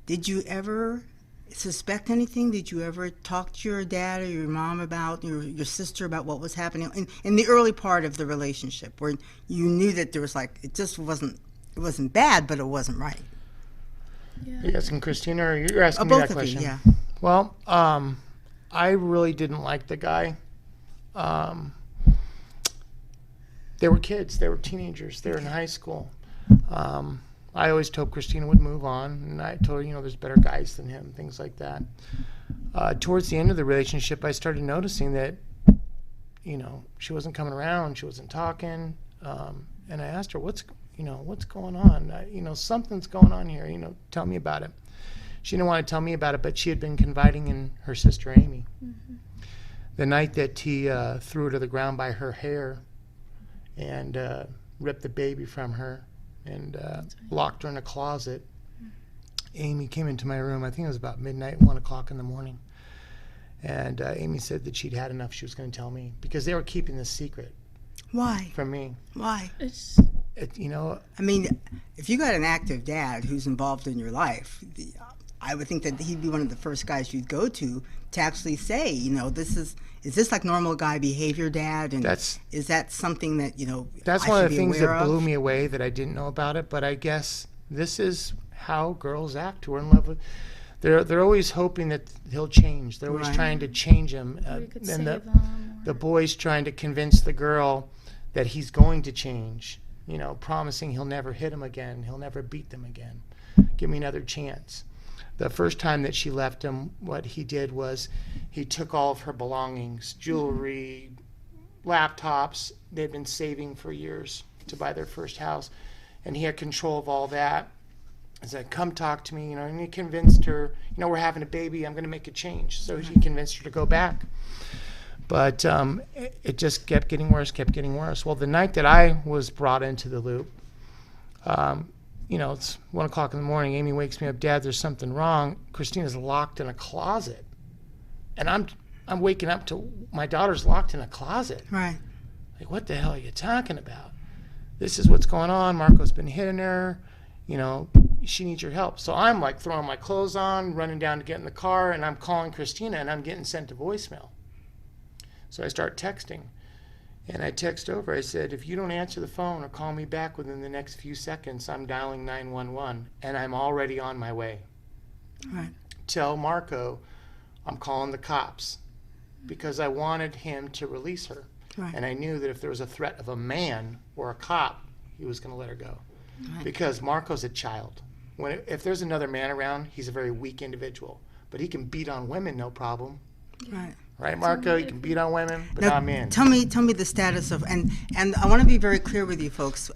did you ever suspect anything? Did you ever talk to your dad or your mom about, your sister about what was happening in the early part of the relationship where you knew that there was like, it wasn't bad, but it wasn't right? Yeah. Are you asking Christina or you're asking me Both that of question? you, yeah. Well, I really didn't like the guy. They were kids. They were teenagers. They were in high school. I always told Christina would move on, and I told her, you know, there's better guys than him, things like that. Towards the end of the relationship, I started noticing that, you know, she wasn't coming around. She wasn't talking. And I asked her, what's going on? You know, something's going on here. You know, tell me about it. She didn't want to tell me about it, but she had been confiding in her sister, Amy. Mm-hmm. The night that he threw her to the ground by her hair and ripped the baby from her and locked her in a closet, Amy came into my room. I think it was about midnight, 1 o'clock in the morning. And Amy said that she'd had enough. She was going to tell me because they were keeping this secret. Why? From me. Why? You know, I mean, if you got an active dad who's involved in your life, I would think that he'd be one of the first guys you'd go to actually say, is this like normal guy behavior, Dad? And is that something that, That's I one should of the be things aware that blew of? me away that I didn't know about it, but I guess this is how girls act who are in love with. They're always hoping that he'll change. They're always Right. trying to change him. We could And save the boy's trying to convince the girl that he's going to change, promising he'll never hit him again, he'll never beat them again. Give me another chance. The first time that she left him, what he did was he took all of her belongings, jewelry, laptops they'd been saving for years to buy their first house, and he had control of all that. He said, come talk to me, and he convinced her, we're having a baby, I'm going to make a change. So he convinced her to go back. But it just kept getting worse, kept getting worse. Well, the night that I was brought into the loop, it's 1 o'clock in the morning. Amy wakes me up, Dad, there's something wrong. Christina's locked in a closet. And I'm waking up to my daughter's locked in a closet. Right. Like, what the hell are you talking about? This is what's going on. Marco's been hitting her. She needs your help. So I'm like throwing my clothes on, running down to get in the car, and I'm calling Christina, and I'm getting sent to voicemail. So I start texting. And I text over, I said, if you don't answer the phone or call me back within the next few seconds, I'm dialing 911, and I'm already on my way. Right. Tell Marco I'm calling the cops because I wanted him to release her. Right. And I knew that if there was a threat of a man or a cop, he was going to let her go. Right. Because Marco's a child. If there's another man around, he's a very weak individual. But he can beat on women, no problem. Right. Right, Marco? You can beat on women, but Now, not men. Tell me the status of, and I want to be very clear with you folks.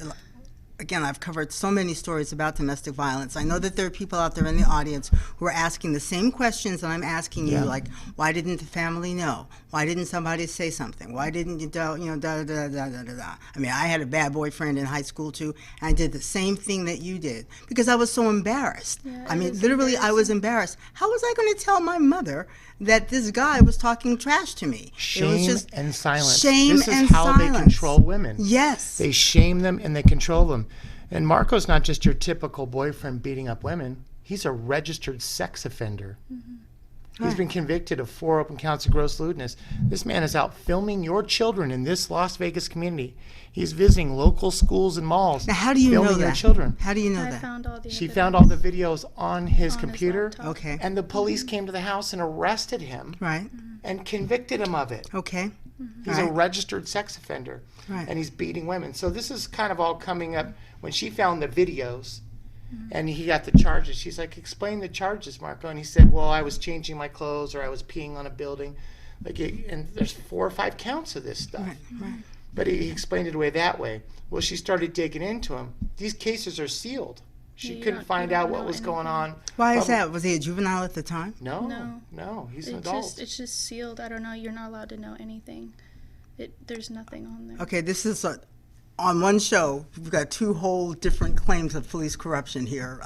Again, I've covered so many stories about domestic violence. I know that there are people out there in the audience who are asking the same questions that I'm asking you, Yeah. like, why didn't the family know? Why didn't somebody say something? Why didn't you, da da da da da da? I mean, I had a bad boyfriend in high school too, and I did the same thing that you did because I was so embarrassed. Yeah, I it mean, is literally, I was embarrassed. How was I going to tell my mother that this guy was talking trash to me? It was Shame just and silence. Shame This is and how silence. they control women. Yes. They shame them and they control them. And Marco's not just your typical boyfriend beating up women. He's a registered sex offender. He's Right. been convicted of 4 open counts of gross lewdness. This man is out filming your children in this Las Vegas community. He's visiting local schools and malls. Now, how do you know filming your that? children. How do you know I that? found all the She evidence found all the videos on his on computer. laptop. Okay. And the police came to the house and arrested him Right. and convicted him of it. Okay. He's Right. a registered sex offender, Right. and he's beating women. So this is kind of all coming up when she found the videos, and he got the charges. She's like, "Explain the charges, Marco." And he said, "Well, I was changing my clothes, or I was peeing on a building." And there's 4 or 5 counts of this stuff. Right. Right. But he explained it away that way. Well, she started digging into him. These cases are sealed. She Yeah, you couldn't don't- find you don't out what know was going anything. on. Why is Probably- that? Was he a juvenile at the time? No, he's an adult. It's just sealed. I don't know. You're not allowed to know anything. There's nothing on there. Okay, this is on one show. We've got 2 whole different claims of police corruption here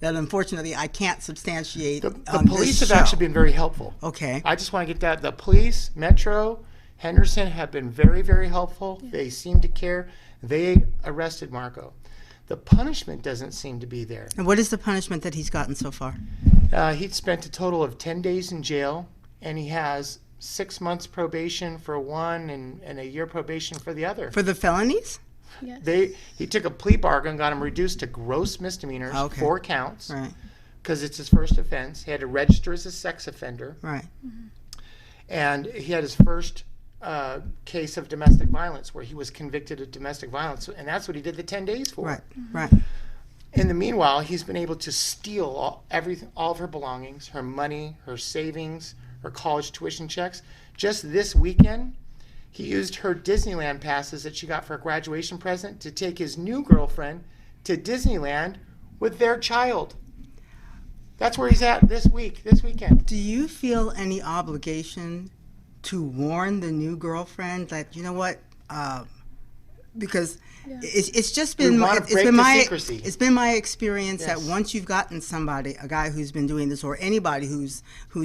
that unfortunately I can't substantiate. The on police this have show. actually been very helpful. Okay. I just want to get that. The police, Metro, Henderson have been very, very helpful. They seem to care. They arrested Marco. The punishment doesn't seem to be there. And what is the punishment that he's gotten so far? He'd spent a total of 10 days in jail, and he has 6 months probation for one and a year probation for the other. For the felonies? Yes. He took a plea bargain, got him reduced to gross misdemeanors, Okay. 4 counts, Right. because it's his first offense. He had to register as a sex offender. Right. And he had his first case of domestic violence where he was convicted of domestic violence, and that's what he did the 10 days for. Right. Right. In the meanwhile, he's been able to steal all of her belongings, her money, her savings, her college tuition checks. Just this weekend, he used her Disneyland passes that she got for a graduation present to take his new girlfriend to Disneyland with their child. That's where he's at this weekend. Do you feel any obligation to warn the new girlfriend that, you know what, because it's just been wanna break the secrecy. it's been my experience Yes. that once you've gotten somebody, a guy who's been doing this, or anybody who's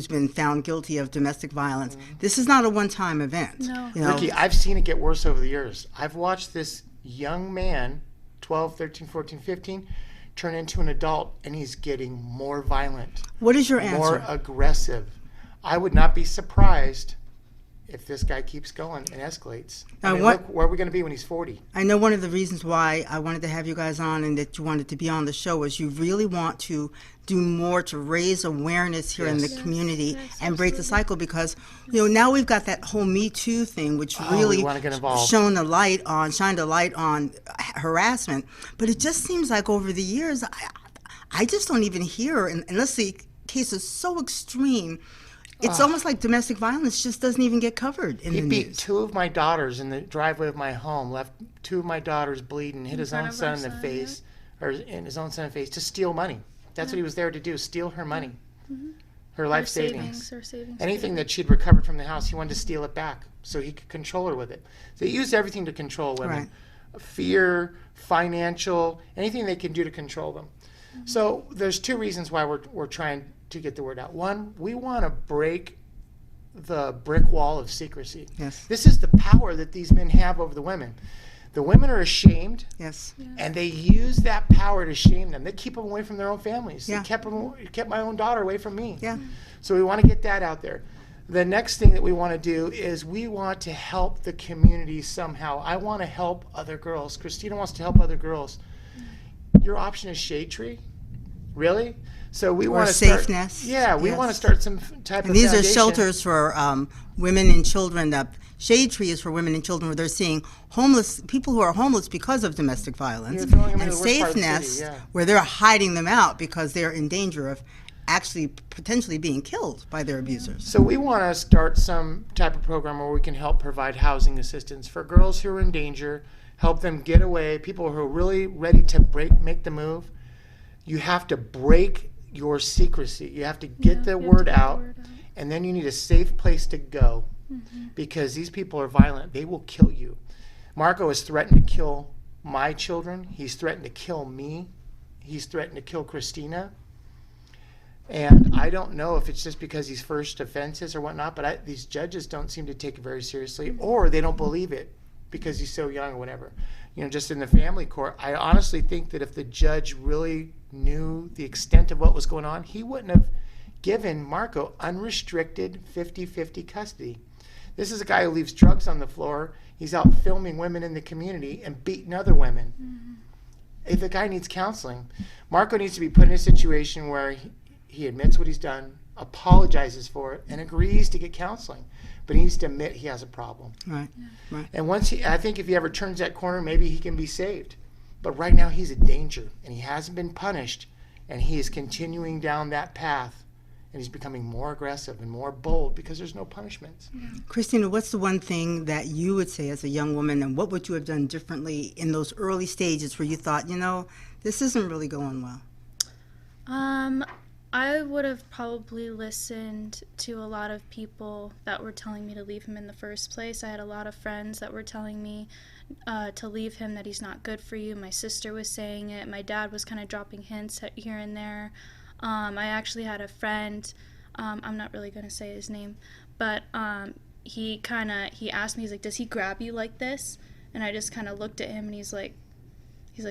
been found guilty of domestic violence, this is not a one-time event. No. You know? Rikki, I've seen it get worse over the years. I've watched this young man, 12, 13, 14, 15, turn into an adult, and he's getting more violent, What is your more answer? aggressive. I would not be surprised if this guy keeps going and escalates. Now, I mean, what- look where are we going to be when he's 40? I know one of the reasons why I wanted to have you guys on and that you wanted to be on the show is you really want to do more to raise awareness here in the Yes. community Yes, and break the absolutely. cycle, because now we've got that whole Me Too thing, which Oh, we really wanna get involved. shined a light on harassment. But it just seems like over the years, I just don't even hear, unless the case is so extreme. It's almost like domestic violence just doesn't even get covered in He the beat news. 2 of my daughters in the driveway of my home, left 2 of my daughters bleeding, hit his front own of son our in the son, face, or in his own son in the face, to steal money. That's what he was there to do, steal her money, her life savings. Our savings. Anything that she'd recovered from the house, he wanted to steal it back so he could control her with it. So he used everything to control women. Fear, financial, anything they can do to control them. So there's 2 reasons why we're trying to get the word out. One, we want to break the brick wall of secrecy. Yes. This is the power that these men have over the women. The women are ashamed, Yes. and they use that power to shame them. They keep them away from their own families. Yeah. They kept my own daughter away from me. Yeah. So we want to get that out there. The next thing that we want to do is we want to help the community somehow. I want to help other girls. Christina wants to help other girls. Your option is Shade Tree? Really? So we want to Safe start. Nest. Yeah, we Yes. want to start some type And of these are foundation. shelters for women and children. Shade Tree is for women and children where they're seeing people who are homeless because of domestic violence. You're throwing them in And the worst part Safe of the city, Nest, yeah. where they're hiding them out because they're in danger of actually potentially being killed by their abusers. So we want to start some type of program where we can help provide housing assistance for girls who are in danger, help them get away, people who are really ready to make the move. You have to break your secrecy. You have to get the word out, and then you need a safe place to go, because these people are violent. They will kill you. Marco has threatened to kill my children. He's threatened to kill me. He's threatened to kill Christina. And I don't know if it's just because he's first offenses or whatnot, but these judges don't seem to take it very seriously, or they don't believe it because he's so young or whatever. Just in the family court, I honestly think that if the judge really knew the extent of what was going on, he wouldn't have given Marco unrestricted 50-50 custody. This is a guy who leaves drugs on the floor. He's out filming women in the community and beating other women. If the guy needs counseling, Marco needs to be put in a situation where he admits what he's done, apologizes for it, and agrees to get counseling. But he needs to admit he has a problem. Right. Right. And I think if he ever turns that corner, maybe he can be saved. But right now he's a danger, and he hasn't been punished, and he is continuing down that path, and he's becoming more aggressive and more bold because there's no punishments. Christina, what's the one thing that you would say as a young woman, and what would you have done differently in those early stages where you thought, this isn't really going well? I would have probably listened to a lot of people that were telling me to leave him in the first place. I had a lot of friends that were telling me to leave him, that he's not good for you. My sister was saying it. My dad was kind of dropping hints here and there. I actually had a friend, I'm not really going to say his name, but he asked me, he's like, does he grab you like this? And I just kind of looked at him, and he's like,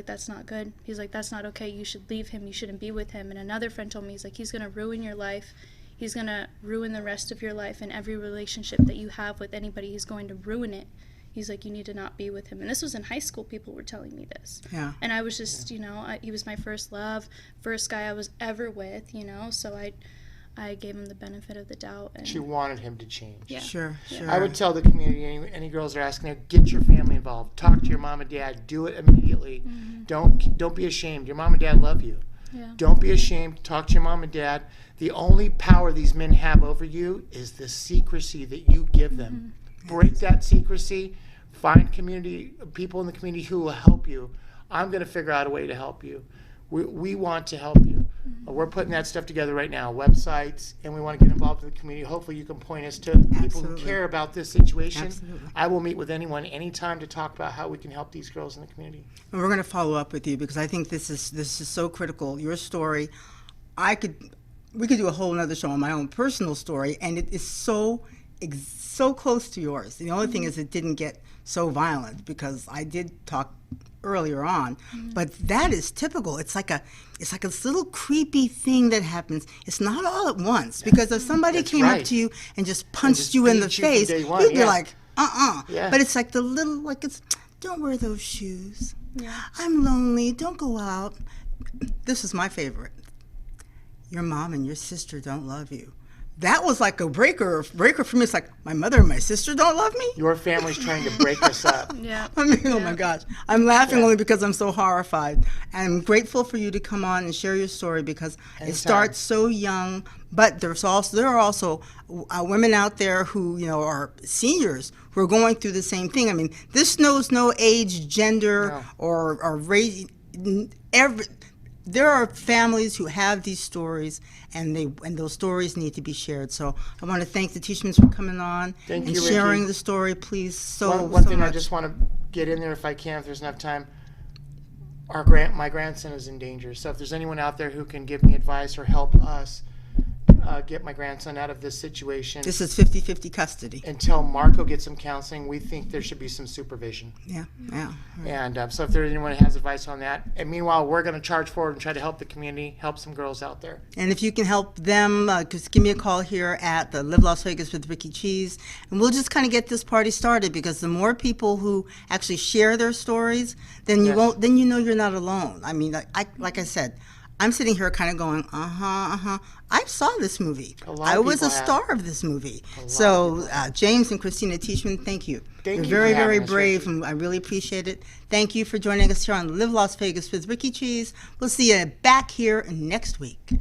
that's not good. He's like, that's not okay. You should leave him. You shouldn't be with him. And another friend told me, he's like, he's going to ruin your life. He's going to ruin the rest of your life, and every relationship that you have with anybody, he's going to ruin it. He's like, you need to not be with him. And this was in high school. People were telling me this. Yeah. And I was just, he was my first love, first guy I was ever with, so I gave him the benefit of the doubt. And She wanted him to change. Yeah. Sure. I would tell the community, any girls that are asking, get your family involved. Talk to your mom and dad. Do it immediately. Don't be ashamed. Your mom and dad love you. Yeah. Don't be ashamed. Talk to your mom and dad. The only power these men have over you is the secrecy that you give them. Break that secrecy. Find people in the community who will help you. I'm going to figure out a way to help you. We want to help you. We're putting that stuff together right now, websites, and we want to get involved with the community. Hopefully you can point us to people who Absolutely. care about this situation. Absolutely. I will meet with anyone anytime to talk about how we can help these girls in the community. And we're going to follow up with you because I think this is so critical. Your story, we could do a whole other show on my own personal story, and it is so so close to yours. The only thing is it didn't get so violent because I did talk earlier on, but that is typical. It's like this little creepy thing that happens. It's not all at once, because if somebody That's came up right. to you and just punched just you in the beat you from face, day one, you'd be yeah. like, Yeah. But it's like the little, like, it's, don't wear those shoes. Yeah. I'm lonely. Don't go out. This is my favorite. Your mom and your sister don't love you. That was like a breaker for me. It's like, my mother and my sister don't love me? Your family's trying to break us up. Yeah. I mean, oh my gosh. I'm laughing only because I'm so horrified. And I'm grateful for you to come on and share your story, because Anytime. it starts so young, but there are also women out there who, you know, are seniors who are going through the same thing. I mean, this knows no age, gender, No. or race. There are families who have these stories, and those stories need to be shared. So I want to thank the Teachmans for coming on Thank and you, sharing Rikki. the story. Please, One thing much. I just want to get in there, if I can, if there's enough time. My grandson is in danger. So if there's anyone out there who can give me advice or help us get my grandson out of this situation, This is 50-50 custody. until Marco gets some counseling, we think there should be some supervision. Yeah. And so if there's anyone who has advice on that, and meanwhile, we're going to charge forward and try to help the community, help some girls out there. And if you can help them, just give me a call here at the Live Las Vegas with Rikki Cheese, and we'll just kind of get this party started, because the more people who actually share their stories, then Yes. then you know you're not alone. I mean, like I said, I'm sitting here kind of going, I saw this movie. A lot I of was a people have. star of this movie. lot So of people James and Christina Teachman, thank you. Thank You're you very, for having very us, brave, Rikki. and I really appreciate it. Thank you for joining us here on Live Las Vegas with Rikki Cheese. We'll see you back here next week.